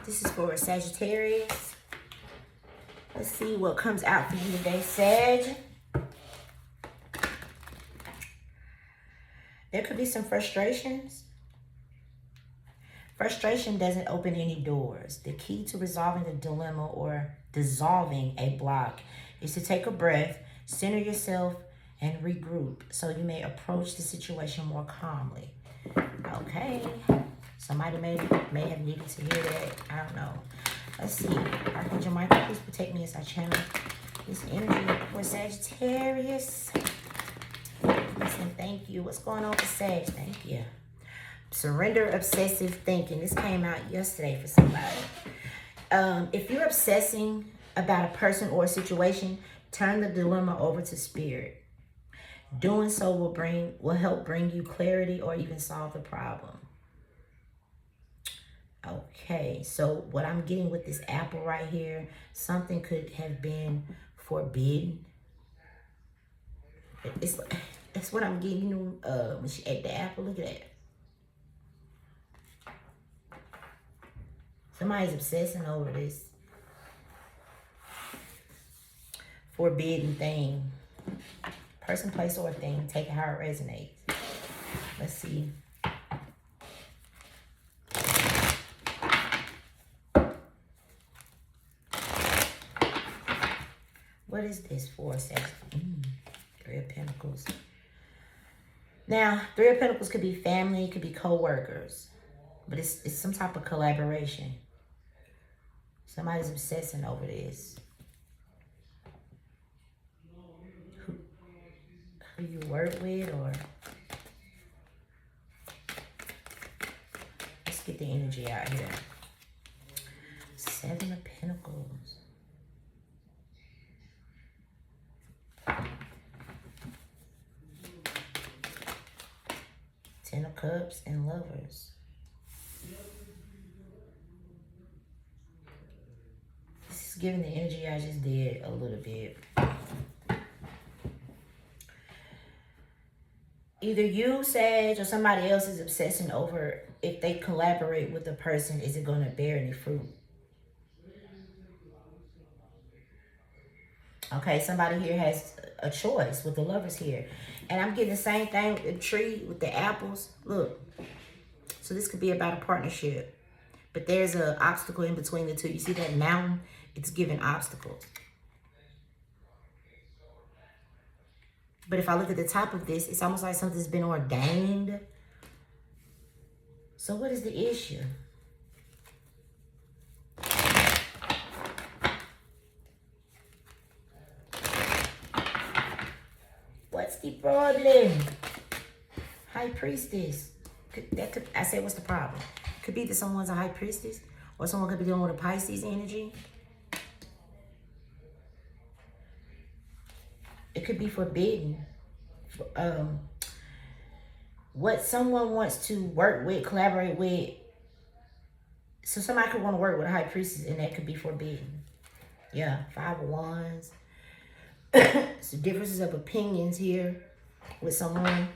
This is for Sagittarius. Let's see what comes out for you today, Sag. There could be some frustrations. Frustration doesn't open any doors. The key to resolving a dilemma or dissolving a block is to take a breath, center yourself, and regroup so you may approach the situation more calmly. Okay. Somebody may have needed to hear that. I don't know. Let's see. Archangel Michael, please protect me as I channel this energy for Sagittarius. Listen, thank you. What's going on for Sag? Thank you. Surrender obsessive thinking. This came out yesterday for somebody. If you're obsessing about a person or a situation, turn the dilemma over to spirit. Doing so will help bring you clarity or even solve the problem. Okay, so what I'm getting with this apple right here, something could have been forbidden. That's what I'm getting when she ate the apple. Look at that. Somebody's obsessing over this forbidden thing. Person, place, or thing. Take it how it resonates. Let's see. What is this for, Sag? Three of Pentacles. Now, Three of Pentacles could be family, it could be co-workers. But it's some type of collaboration. Somebody's obsessing over this. Who you work with, or... Let's get the energy out here. Seven of Pentacles. Ten of Cups and Lovers. This is giving the energy I just did a little bit. Either you, Sag, or somebody else is obsessing over if they collaborate with a person, is it going to bear any fruit? Okay, somebody here has a choice with the Lovers here. And I'm getting the same thing with the tree, with the apples. Look. So this could be about a partnership. But there's an obstacle in between the two. You see that mountain? It's giving obstacles. But if I look at the top of this, it's almost like something's been ordained. So what is the issue? What's the problem? High Priestess. I said, what's the problem? Could be that someone's a High Priestess, or someone could be dealing with a Pisces energy. It could be forbidden. What someone wants to work with, collaborate with. So somebody could want to work with a High Priestess, and that could be forbidden. Yeah, Five of Wands. So differences of opinions here with someone.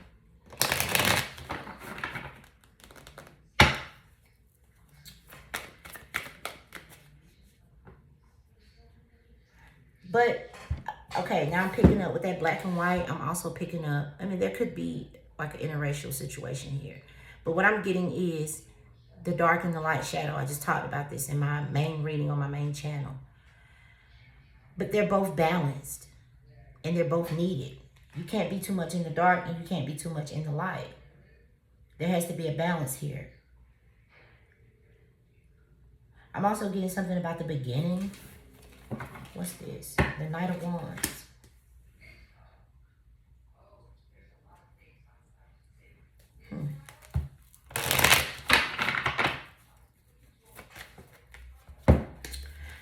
But, okay, now I'm picking up with that black and white. I'm also picking up, I mean, there could be like an interracial situation here. But what I'm getting is the dark and the light shadow. I just talked about this in my main reading on my main channel. But they're both balanced. And they're both needed. You can't be too much in the dark and you can't be too much in the light. There has to be a balance here. I'm also getting something about the beginning. What's this? The Knight of Wands.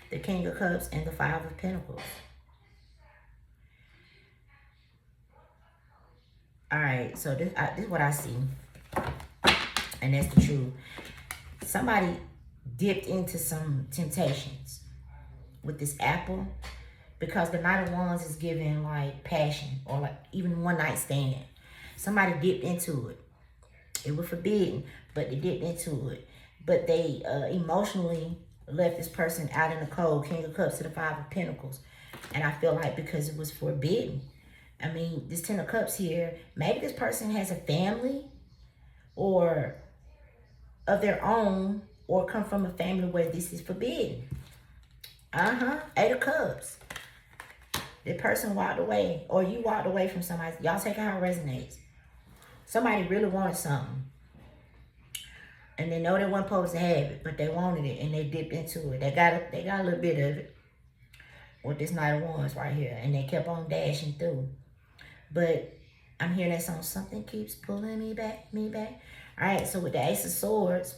The King of Cups and the Five of Pentacles. All right, so this is what I see. And that's the truth. Somebody dipped into some temptations with this apple, because the Knight of Wands is giving like passion, or like even one night stand. Somebody dipped into it. It was forbidden, but they dipped into it. but they emotionally left this person out in the cold. King of Cups to the Five of Pentacles. And I feel like because it was forbidden. I mean, this Ten of Cups here, maybe this person has a family or of their own, or come from a family where this is forbidden. Eight of Cups. The person walked away, or you walked away from somebody. Y'all take how it resonates. Somebody really wanted something. And they know they weren't supposed to have it, but they wanted it and they dipped into it. They got a little bit of it with this Knight of Wands right here. And they kept on dashing through. But I'm hearing that song, something keeps pulling me back. Alright, so with the Ace of Swords,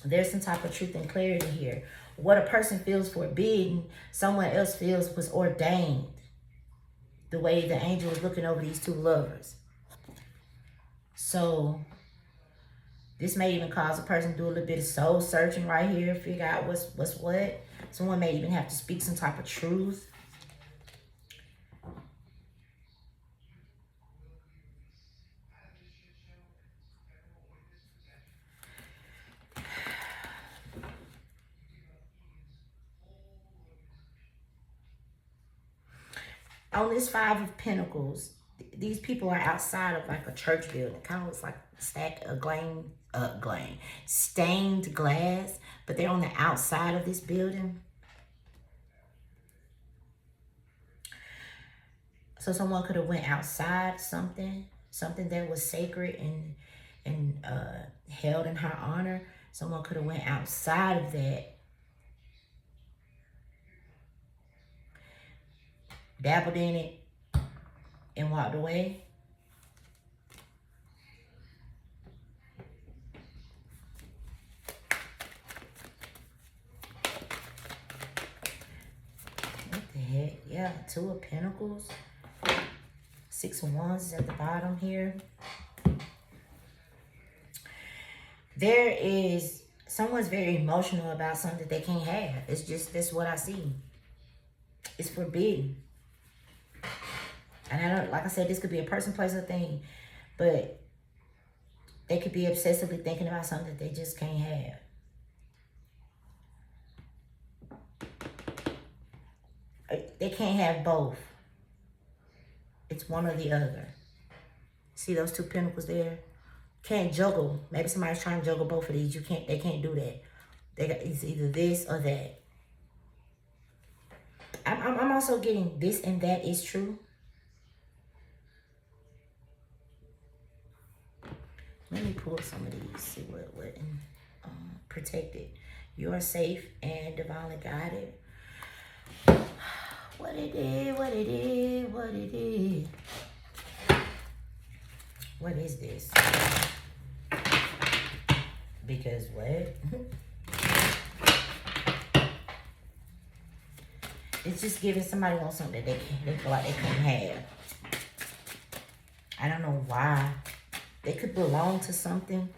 there's some type of truth and clarity here. What a person feels forbidden, someone else feels was ordained. The way the angel was looking over these two lovers. So this may even cause a person to do a little bit of soul searching right here, figure out what's what. Someone may even have to speak some type of truth. On this Five of Pentacles, these people are outside of like a church building. Kind of looks like a stack of stained glass, but they're on the outside of this building. So someone could have went outside something that was sacred and held in her honor. Someone could have went outside of that, dabbled in it, and walked away. What the heck? Yeah, Two of Pentacles. Six of Wands is at the bottom here. There is, someone's very emotional about something that they can't have. It's just, that's what I see. It's forbidden. And I don't, like I said, this could be a person, place, or thing. But they could be obsessively thinking about something that they just can't have. They can't have both. It's one or the other. See those two pentacles there? Can't juggle. Maybe somebody's trying to juggle both of these. You can't. They can't do that. It's either this or that. I'm also getting this and that is true. Let me pull some of these. See what protected. You are safe and divinely guided. What it is. What is this? Because what? It's just giving somebody wants something that they feel like they couldn't have. I don't know why. They could belong to something.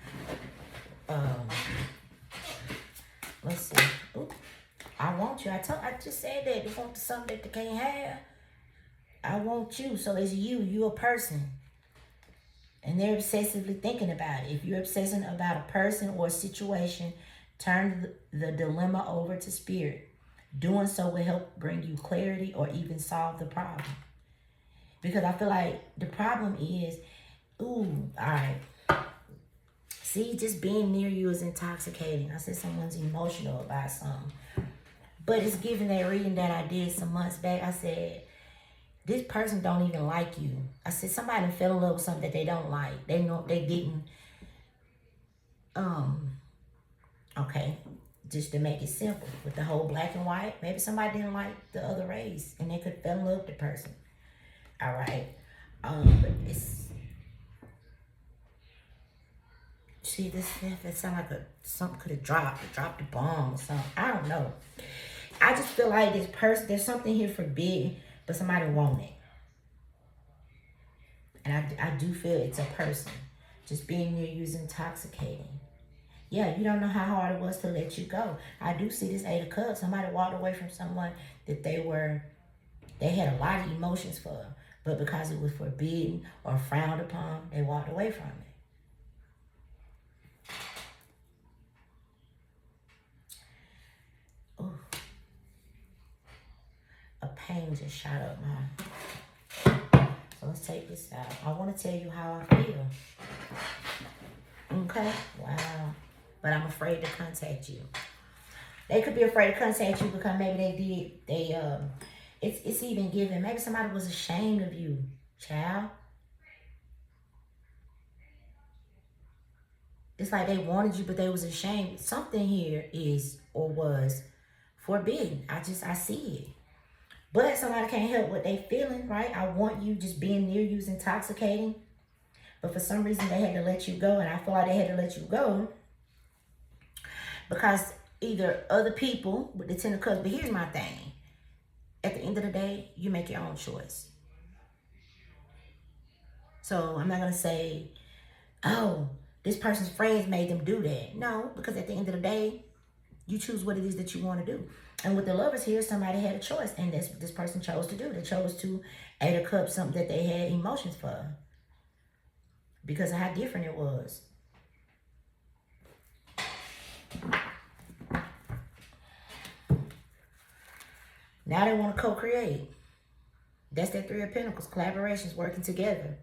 Let's see. Ooh, I want you. I just said that. They want something that they can't have. I want you. So it's you. You a person. And they're obsessively thinking about it. If you're obsessing about a person or a situation, turn the dilemma over to spirit. Doing so will help bring you clarity or even solve the problem. Because I feel like the problem is, ooh, all right. See, just being near you is intoxicating. I said someone's emotional about something. But it's given that reading that I did some months back. I said, this person don't even like you. I said, somebody fell in love with something that they don't like. They know they didn't. Okay. Just to make it simple. With the whole black and white. Maybe somebody didn't like the other race. And they could fell in love with the person. All right. But it's... See, this it sound like something could have dropped a bomb or something. I don't know. I just feel like this person, there's something here forbidden, but somebody want it. And I do feel it's a person. Just being near you is intoxicating. Yeah, you don't know how hard it was to let you go. I do see this Eight of Cups. Somebody walked away from someone that they had a lot of emotions for. But because it was forbidden or frowned upon, they walked away from it. flame just shot up my... So let's take this out. I want to tell you how I feel. Okay? Wow. But I'm afraid to contact you. They could be afraid to contact you because maybe it's even given. Maybe somebody was ashamed of you, child. It's like they wanted you, but they was ashamed. Something here is or was forbidden. I see it. But somebody can't help what they feeling, right? I want you just being near you is intoxicating. But for some reason, they had to let you go. And I feel like they had to let you go because either other people with the Ten of Cups. But here's my thing. At the end of the day, you make your own choice. So I'm not going to say, oh, this person's friends made them do that. No, because at the end of the day, you choose what it is that you want to do. And with the Lovers here, somebody had a choice. And that's what this person chose to do. They chose to Eight of Cups, something that they had emotions for. Because of how different it was. Now they want to co-create. That's that Three of Pentacles. Collaborations, working together.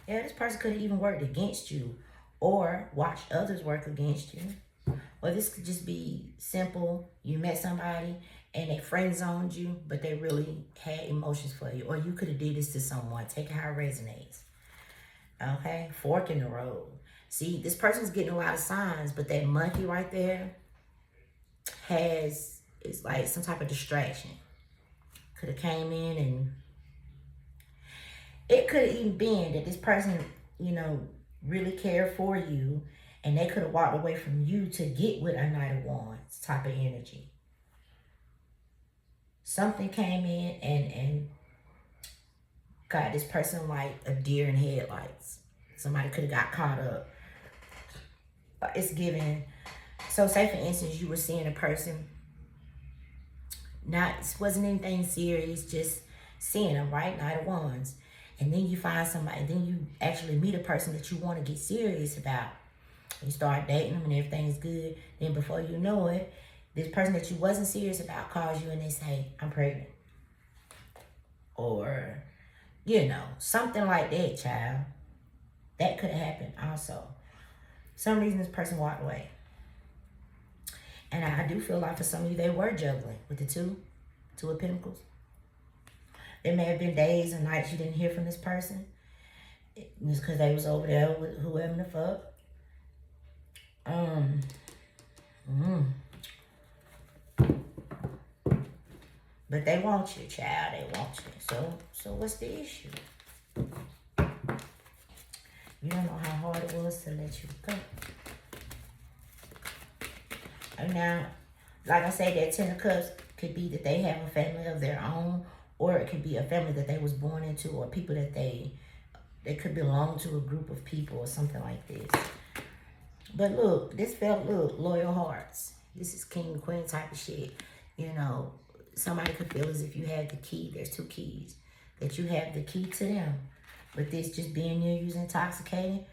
Yeah, this person could have even worked against you or watched others work against you. Or this could just be simple. You met somebody and they friend zoned you, but they really had emotions for you. Or you could have did this to someone. Take it how it resonates. Okay? Fork in the road. See, this person's getting a lot of signs, but that monkey right there is like some type of distraction. Could have came in and it could have even been that this person, you know, really cared for you and they could have walked away from you to get with a Knight of Wands type of energy. Something came in and got this person like a deer in headlights. Somebody could have got caught up. It's given. So say for instance, you were seeing a person, it wasn't anything serious, just seeing them, right? Knight of Wands. And then you find somebody, then you actually meet a person that you want to get serious about. You start dating them and everything's good. Then before you know it, this person that you wasn't serious about calls you and they say, I'm pregnant. Or, you know, something like that, child. That could have happened also. For some reason, this person walked away. And I do feel like for some of you, they were juggling with the Two of Pentacles. There may have been days and nights you didn't hear from this person. It's because they was over there with whoever the fuck. But they want you, child. They want you. So what's the issue? You don't know how hard it was to let you go. And now, like I said, that Ten of Cups could be that they have a family of their own, or it could be a family that they was born into, or people that they could belong to a group of people or something like this. But look, this felt, look, loyal hearts. This is king, queen type of shit. You know, somebody could feel as if you had the key. There's two keys. That you have the key to them. But this just being near you is intoxicating.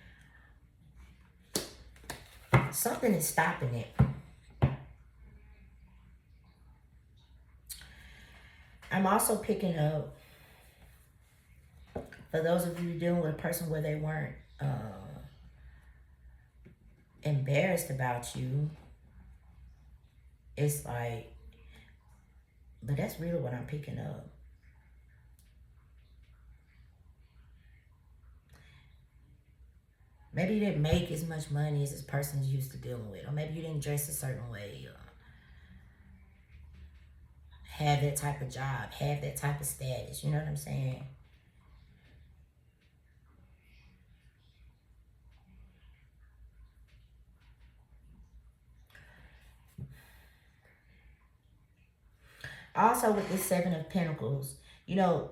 Something is stopping it. I'm also picking up, for those of you dealing with a person where they weren't embarrassed about you, it's like, but that's really what I'm picking up. Maybe you didn't make as much money as this person's used to dealing with, or maybe you didn't dress a certain way, or have that type of job, have that type of status, you know what I'm saying? Also with this Seven of Pentacles, you know,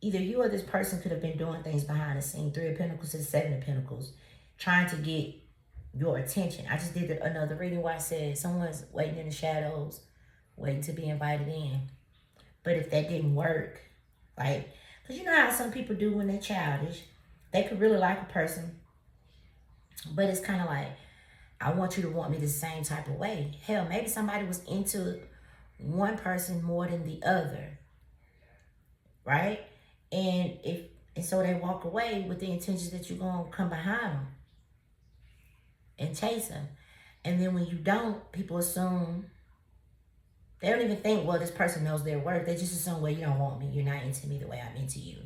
either you or this person could have been doing things behind the scenes. Three of Pentacles to the Seven of Pentacles, trying to get your attention. I just did another reading where I said someone's waiting in the shadows, waiting to be invited in. But if that didn't work, like, because you know how some people do when they're childish, they could really like a person, but it's kind of like, I want you to want me the same type of way. Hell, maybe somebody was into one person more than the other, right? And so they walk away with the intention that you're gonna come behind them and chase them. And then when you don't, people assume, they don't even think, well, this person knows their worth. They just assume, well, you don't want me. You're not into me the way I'm into you.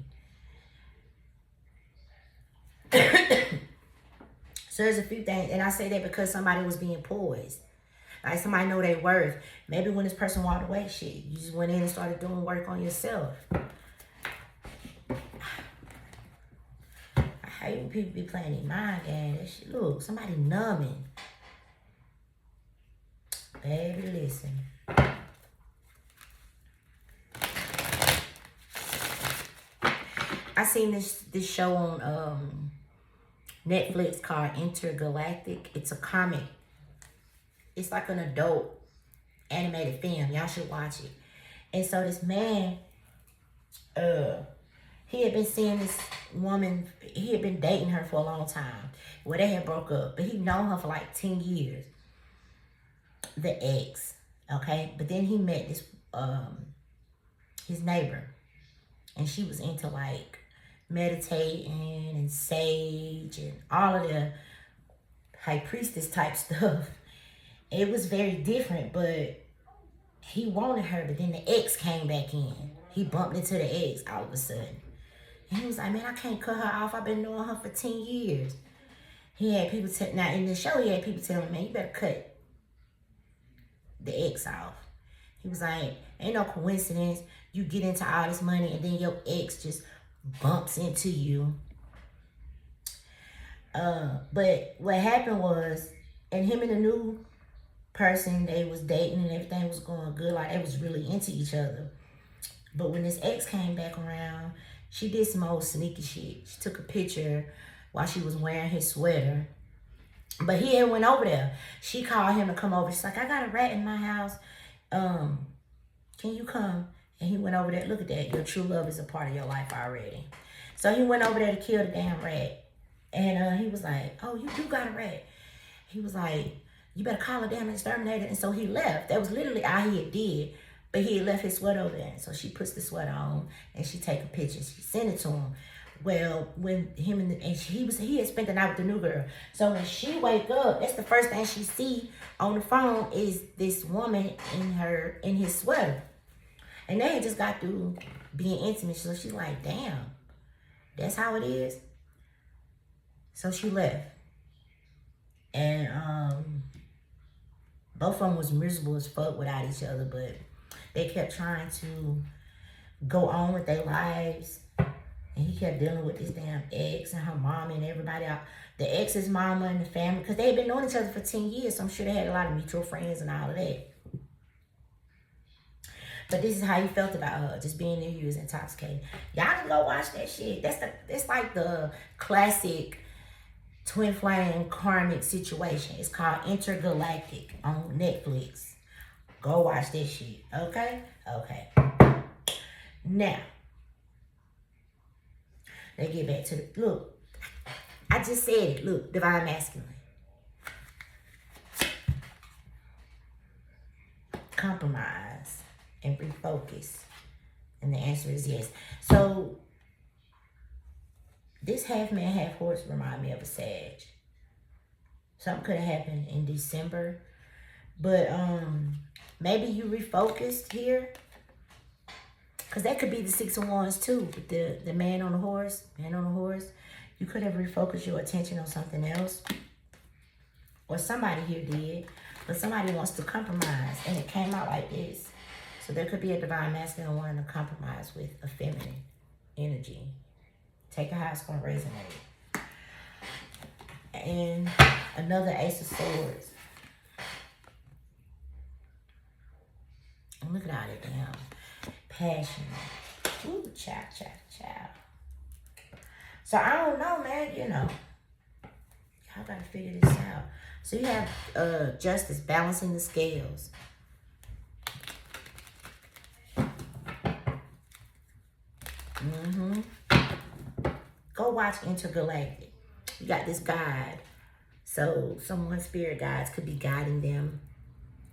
So there's a few things, and I say that because somebody was being poised. Like somebody know their worth. Maybe when this person walked away, shit, you just went in and started doing work on yourself. I hate when people be playing their mind game. That shit, look, somebody numbing. Baby, listen. I seen this show on Netflix called Intergalactic. It's a comic. It's like an adult animated film. Y'all should watch it. And so this man, he had been seeing this woman. He had been dating her for a long time. Well, they had broke up, but he'd known her for like 10 years. The ex, okay? But then he met this, his neighbor. And she was into like meditating and sage and all of the high priestess type stuff. It was very different, but he wanted her, but then the ex came back in. He bumped into the ex all of a sudden. And he was like, man, I can't cut her off. I've been knowing her for 10 years. He had people now in the show, he had people telling him, man, you better cut the ex off. He was like, ain't no coincidence. You get into all this money and then your ex just bumps into you. But what happened was, and him and the new person, they was dating and everything was going good. Like they was really into each other. But when this ex came back around, she did some old sneaky shit. She took a picture while she was wearing his sweater. But he had went over there. She called him to come over. She's like, I got a rat in my house. Can you come? And he went over there. Look at that. Your true love is a part of your life already. So he went over there to kill the damn rat. And he was like, oh, you do got a rat. He was like, you better call a damn exterminator. And so he left. That was literally all he had did. But he had left his sweater over there. So she puts the sweater on and she take a picture. She sent it to him. Well, when him and he had spent the night with the new girl. So when she wake up, that's the first thing she see on the phone is this woman in his sweater. And they had just got through being intimate. So she's like, damn, that's how it is. So she left. And both of them was miserable as fuck without each other, but they kept trying to go on with their lives. And he kept dealing with this damn ex and her mom and everybody out. The ex's mama and the family, because they had been knowing each other for 10 years. So I'm sure they had a lot of mutual friends and all of that. But this is how he felt about her, just being there. He was intoxicated. Y'all can go watch that shit. That's like the classic twin flame karmic situation. It's called Intergalactic on Netflix. Go watch that shit. Okay? Okay. Now, let's get back to the, look, I just said it. Look, divine masculine. Compromise and refocus. And the answer is yes. So, this half man, half horse remind me of a Sag. Something could have happened in December. But maybe you refocused here. Because that could be the 6 of Wands too. With the man on the horse. You could have refocused your attention on something else. Or somebody here did. But somebody wants to compromise. And it came out like this. So there could be a divine masculine wanting to compromise with a feminine energy. Take it how it's going to resonate. And another Ace of Swords. And look at all that damn passion. Ooh, chow. So I don't know, man, you know. Y'all got to figure this out. So you have justice, balancing the scales. Go watch Intergalactic. You got this guide. So someone's spirit guides could be guiding them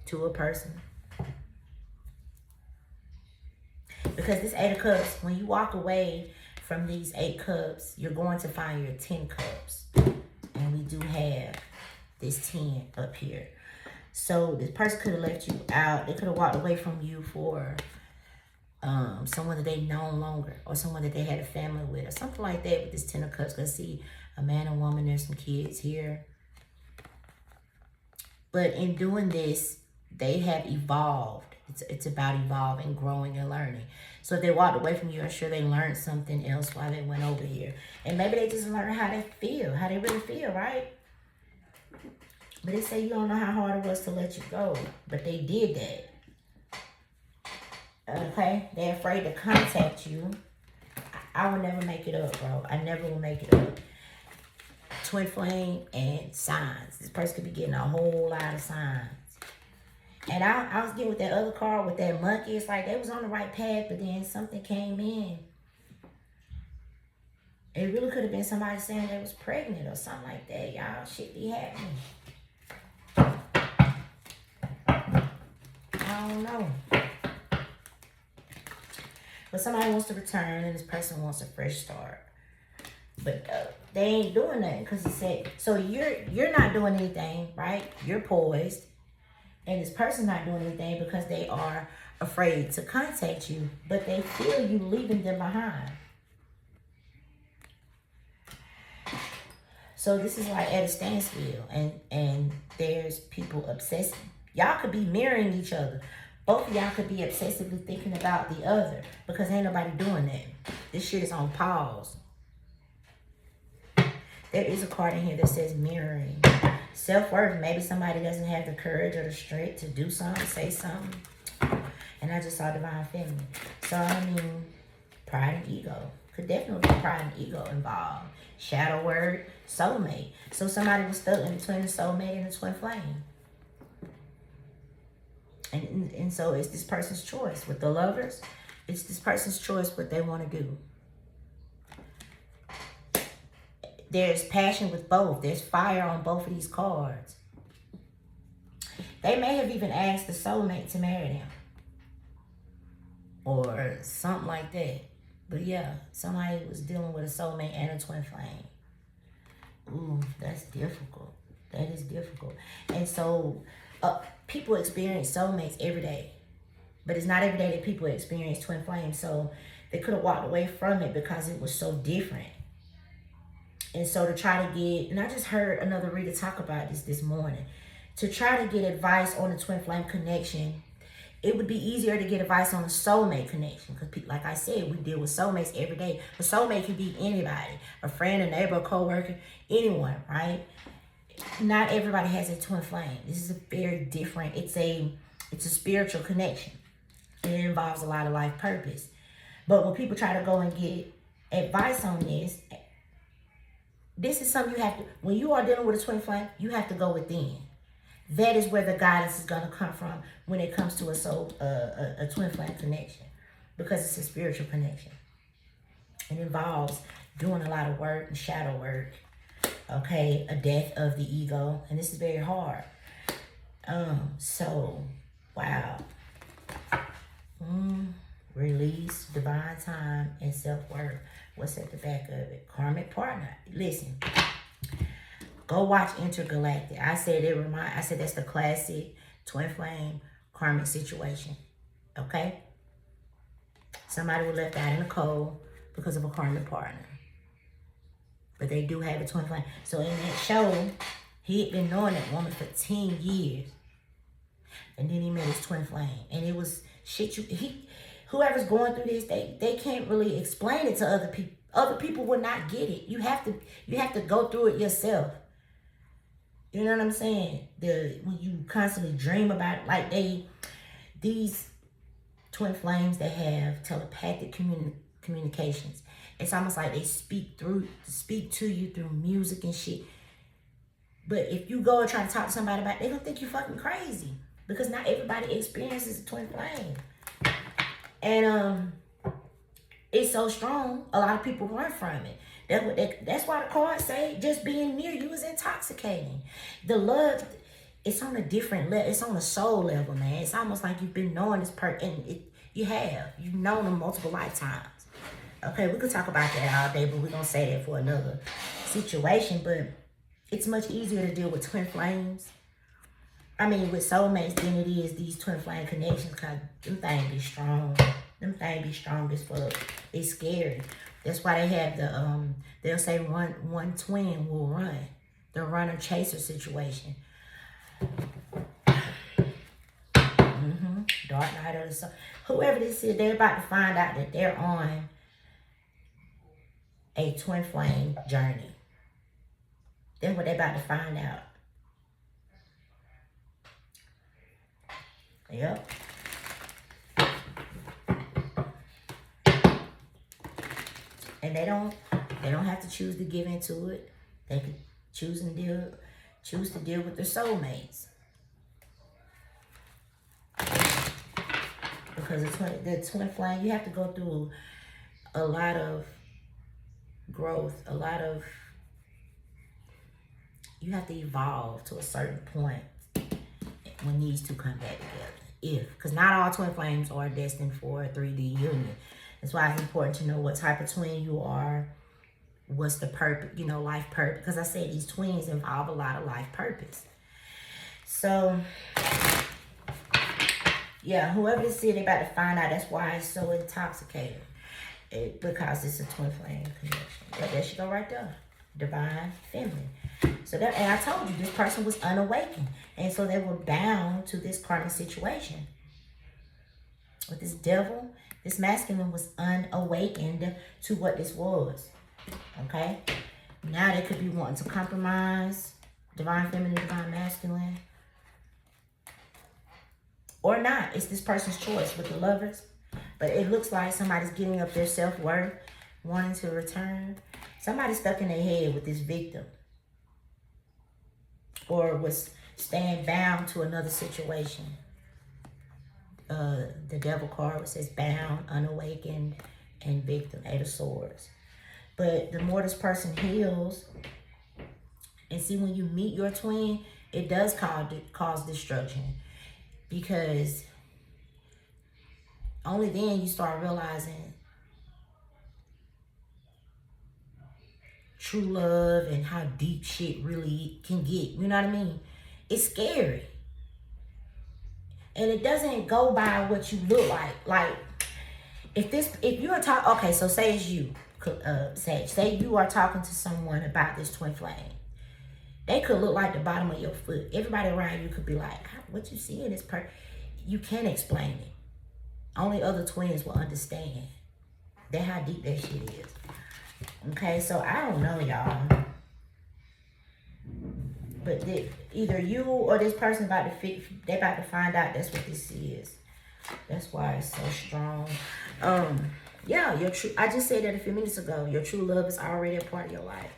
to a person. Because this 8 of Cups, when you walk away from these 8 Cups, you're going to find your 10 Cups. And we do have this 10 up here. So this person could have left you out. They could have walked away from you for someone that they known longer, or someone that they had a family with, or something like that with this 10 of Cups. Let's see, a man and woman, there's some kids here. But in doing this, they have evolved. It's about evolving, growing, and learning. So if they walked away from you, I'm sure they learned something else while they went over here. And maybe they just learned how they feel, how they really feel, right? But they say you don't know how hard it was to let you go. But they did that. Okay? They're afraid to contact you. I will never make it up, bro. I never will make it up. Twin flame and signs. This person could be getting a whole lot of signs. And I was getting with that other card with that monkey. It's like they was on the right path, but then something came in. It really could have been somebody saying they was pregnant or something like that. Y'all, shit be happening. I don't know. But somebody wants to return, and this person wants a fresh start. But they ain't doing nothing, because it said, so you're not doing anything, right? You're poised. And this person's not doing anything because they are afraid to contact you, but they feel you leaving them behind. So this is like at a standstill, and there's people obsessing. Y'all could be mirroring each other. Both of y'all could be obsessively thinking about the other, because ain't nobody doing that. This shit is on pause. There is a card in here that says mirroring. Self-worth. Maybe somebody doesn't have the courage or the strength to do something, say something. And I just saw divine feminine. So, I mean, pride and ego. Could definitely be pride and ego involved. Shadow word, soulmate. So somebody was stuck in between the soulmate and the twin flame. And so it's this person's choice. With the lovers, it's this person's choice what they want to do. There's passion with both. There's fire on both of these cards. They may have even asked the soulmate to marry them. Or something like that. But yeah, somebody was dealing with a soulmate and a twin flame. Ooh, that's difficult. That is difficult. And so, people experience soulmates every day. But it's not every day that people experience twin flames. So, they could have walked away from it because it was so different. And so to try to get, and I just heard another reader talk about this morning, to try to get advice on the twin flame connection, it would be easier to get advice on a soulmate connection. Because like I said, we deal with soulmates every day. A soulmate can be anybody, a friend, a neighbor, a co-worker, anyone, right? Not everybody has a twin flame. This is a very different, it's a spiritual connection. And it involves a lot of life purpose. But when people try to go and get advice on this is something you have to, when you are dealing with a twin flame, you have to go within. That is where the guidance is going to come from when it comes to a twin flame connection. Because it's a spiritual connection. It involves doing a lot of work and shadow work. Okay, a death of the ego. And this is very hard. So, wow. Release, divine time, and self-worth. What's at the back of it? Karmic partner. Listen. Go watch Intergalactic. I said that's the classic twin flame karmic situation. Okay? Somebody was left out in the cold because of a karmic partner. But they do have a twin flame. So in that show, he had been knowing that woman for 10 years. And then he met his twin flame. And it was shit whoever's going through this, they can't really explain it to other people. Other people will not get it. You have to go through it yourself. You know what I'm saying? When you constantly dream about it, like these twin flames that have telepathic communications. It's almost like they speak to you through music and shit. But if you go and try to talk to somebody about it, they don't think you're fucking crazy. Because not everybody experiences a twin flame. And it's so strong, a lot of people run from it. That's why the cards say just being near you is intoxicating. The love, it's on a different level. It's on a soul level, man. It's almost like you've been knowing this person. You have. You've known them multiple lifetimes. Okay, we could talk about that all day, but we're going to say that for another situation. But it's much easier to deal with twin flames. I mean, with soulmates than it is these twin flame connections, because them things be strong. Them things be strong as fuck. It's scary. That's why they have the, they'll say one twin will run. The runner-chaser situation. Dark night of the soul. Whoever this is, they're about to find out that they're on a twin flame journey. That's what they're about to find out. Yep. And they don't have to choose to give into it. They could choose to deal with their soulmates. Because the twin flame, you have to go through a lot of growth, you have to evolve to a certain point when these two come back together. Because not all twin flames are destined for a 3D union. That's why it's important to know what type of twin you are, what's the purpose, life purpose. Because I said these twins involve a lot of life purpose. So, yeah, whoever this is, they're about to find out. That's why it's so intoxicating. Because it's a twin flame connection. Yeah, there she go right there. Divine feminine. So that, and I told you, this person was unawakened. And so they were bound to this karmic situation. With this devil, this masculine was unawakened to what this was. Okay? Now they could be wanting to compromise. Divine feminine, divine masculine. Or not. It's this person's choice with the lovers. But it looks like somebody's giving up their self-worth, wanting to return. Somebody's stuck in their head with this victim. Or was staying bound to another situation. The devil card says bound, unawakened, and victim, 8 of Swords. But the more this person heals, and see, when you meet your twin, it does cause destruction. Because only then you start realizing true love and how deep shit really can get. You know what I mean? It's scary. And it doesn't go by what you look like. Like, if you're talking, okay, so say it's you, Sag. Say you are talking to someone about this twin flame. They could look like the bottom of your foot. Everybody around you could be like, what you see in this person? You can't explain it. Only other twins will understand. That's how deep that shit is. Okay, so I don't know, y'all. But either you or this person they about to find out that's what this is. That's why it's so strong. Yeah, I just said that a few minutes ago. Your true love is already a part of your life.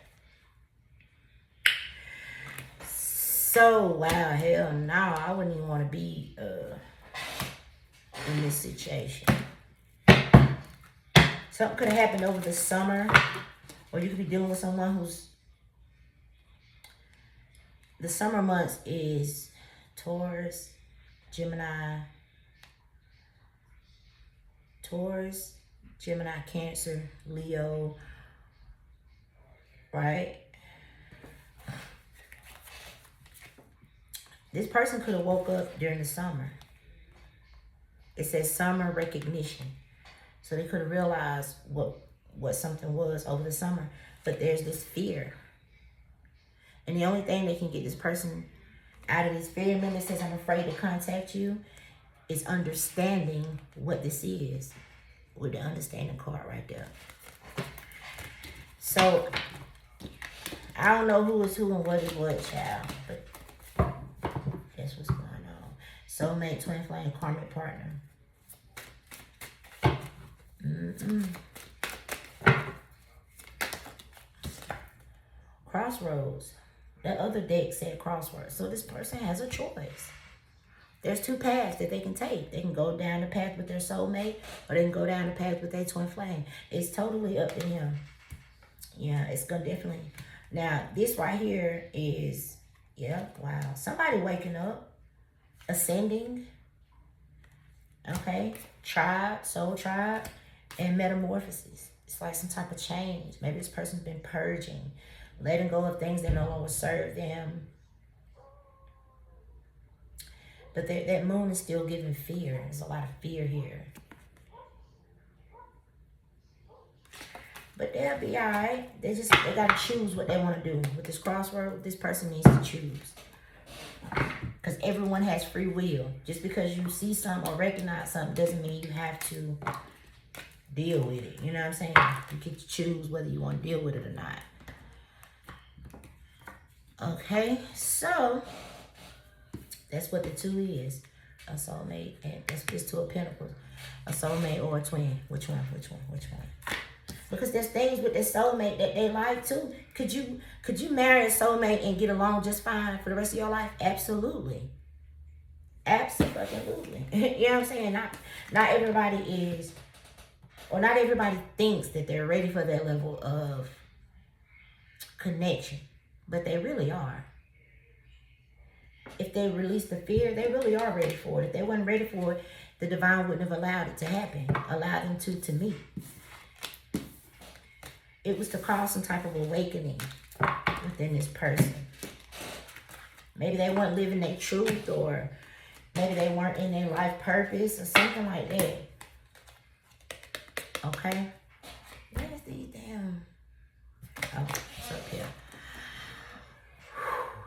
So, wow, hell no. I wouldn't even want to be in this situation. Something could have happened over the summer. Or you could be dealing with someone who's... The summer months is Taurus, Gemini, Cancer, Leo, right? This person could have woke up during the summer. It says summer recognition. So they could have realized what something was over the summer. But there's this fear. And the only thing that can get this person out of this fear, remember it says I'm afraid to contact you, is understanding what this is. With the understanding card right there. So, I don't know who is who and what is what, child. But that's what's going on. Soulmate, twin flame, karmic partner. Crossroads. That other deck said crossroads. So this person has a choice. There's two paths that they can take. They can go down the path with their soulmate, or they can go down the path with their twin flame. It's totally up to them. Yeah, it's gonna definitely. Now, this right here is, yeah, wow. Somebody waking up, ascending. Okay? Tribe, soul tribe, and metamorphosis. It's like some type of change. Maybe this person's been purging, letting go of things that no longer serve them. But that moon is still giving fear. There's a lot of fear here. But they'll be all right. They got to choose what they want to do. With this crossroad, this person needs to choose. Because everyone has free will. Just because you see something or recognize something doesn't mean you have to deal with it. You know what I'm saying? You get to choose whether you want to deal with it or not. Okay, so that's what the 2 is. A soulmate, and that's just 2 of Pentacles. A soulmate or a twin. Which one? Because there's things with this soulmate that they like too. Could you marry a soulmate and get along just fine for the rest of your life? Absolutely. Absolutely. You know what I'm saying? Not everybody is, or not everybody thinks that they're ready for that level of connection. But they really are. If they release the fear, they really are ready for it. If they weren't ready for it, the divine wouldn't have allowed it to happen. Allowed them to meet. It was to cause some type of awakening within this person. Maybe they weren't living their truth, or maybe they weren't in their life purpose, or something like that. Okay? Where's these damn... Oh, it's up here.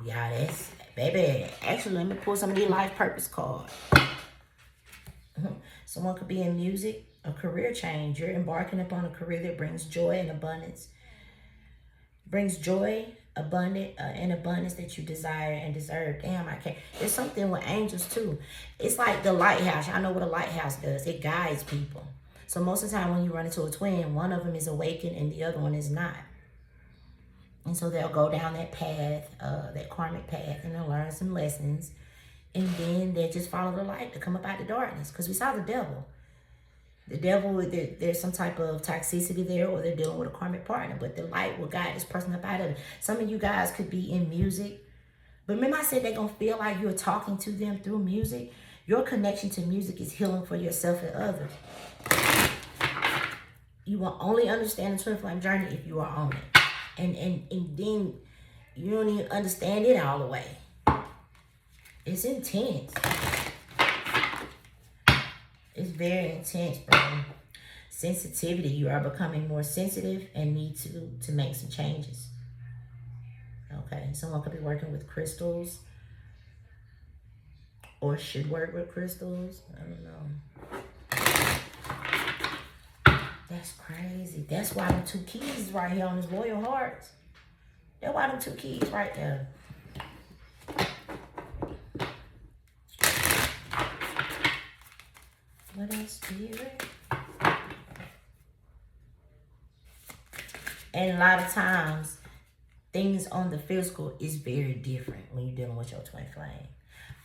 Yeah, that's... Baby, actually, let me pull some of these life purpose cards. Someone could be in music, a career change. You're embarking upon a career that brings joy and abundance. Brings joy, and abundance that you desire and deserve. Damn, I can't. There's something with angels too. It's like the lighthouse. I know what a lighthouse does. It guides people. So most of the time when you run into a twin, one of them is awakened and the other one is not. And so they'll go down that path, that karmic path, and they'll learn some lessons. And then they just follow the light to come up out the darkness. Because we saw the devil. The devil, there's some type of toxicity there, or they're dealing with a karmic partner. But the light will guide this person up out of it. Some of you guys could be in music. But remember I said they're going to feel like you're talking to them through music? Your connection to music is healing for yourself and others. You will only understand the twin flame journey if you are on it. And then you don't even understand it all the way. It's intense. It's very intense, bro. Sensitivity. You are becoming more sensitive and need to make some changes. Okay. Someone could be working with crystals. Or should work with crystals. I don't know. That's crazy. That's why the 2 keys right here on his Royal Hearts. That's why the 2 keys right there. What else, Spirit? And a lot of times, things on the physical is very different when you're dealing with your twin flame.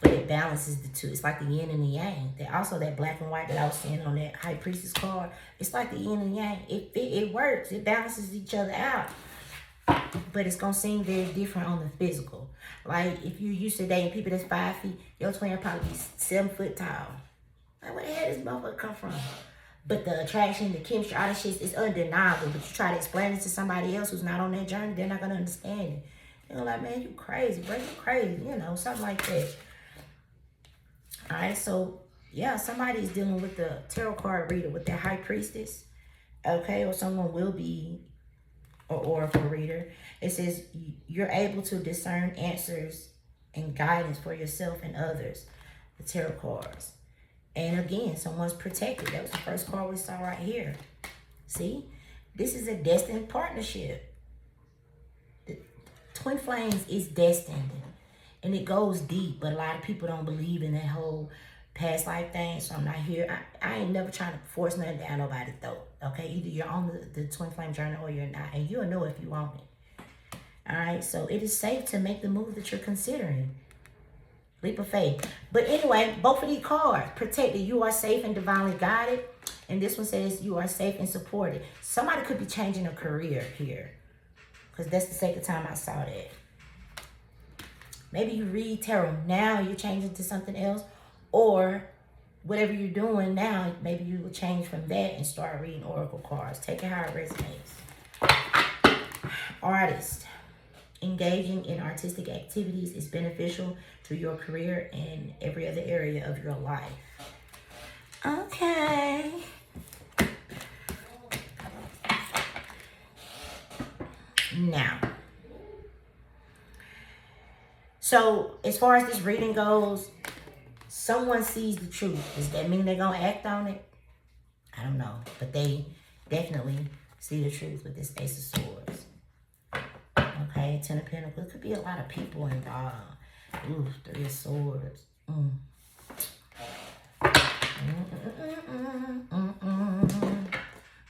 But it balances the 2. It's like the yin and the yang. Also, that black and white that I was seeing on that High Priestess card, it's like the yin and yang. It works. It balances each other out. But it's going to seem very different on the physical. Like, if you're used to dating people that's 5 feet, your twin will probably be 7 foot tall. Like, where the hell does this motherfucker come from? But the attraction, the chemistry, all that shit is undeniable. But you try to explain it to somebody else who's not on that journey, they're not going to understand it. They're like, man, you crazy, bro. You crazy. You know, something like that. All right, so, yeah, somebody is dealing with the tarot card reader with their High Priestess. Okay, or someone will be an oracle reader. It says you're able to discern answers and guidance for yourself and others. The tarot cards. And again, someone's protected. That was the first card we saw right here. See? This is a destined partnership. The twin flames is destined. And it goes deep. But a lot of people don't believe in that whole past life thing. So I'm not here. I ain't never trying to force nothing down nobody's throat. Okay? Either you're on the twin flame journey or you're not. And you'll know if you want it. Alright? So it is safe to make the move that you're considering. Leap of faith. But anyway, both of these cards protected. You are safe and divinely guided. And this one says you are safe and supported. Somebody could be changing a career here. Because that's the second time I saw that. Maybe you read tarot. Now you're changing to something else. Or whatever you're doing now, maybe you will change from that and start reading oracle cards. Take it how it resonates. Artist. Engaging in artistic activities is beneficial to your career and every other area of your life. Okay. Now, so as far as this reading goes, someone sees the truth. Does that mean they're going to act on it? I don't know. But they definitely see the truth with this Ace of Swords. Okay, Ten of Pentacles. It could be a lot of people involved. Ooh, Three of Swords.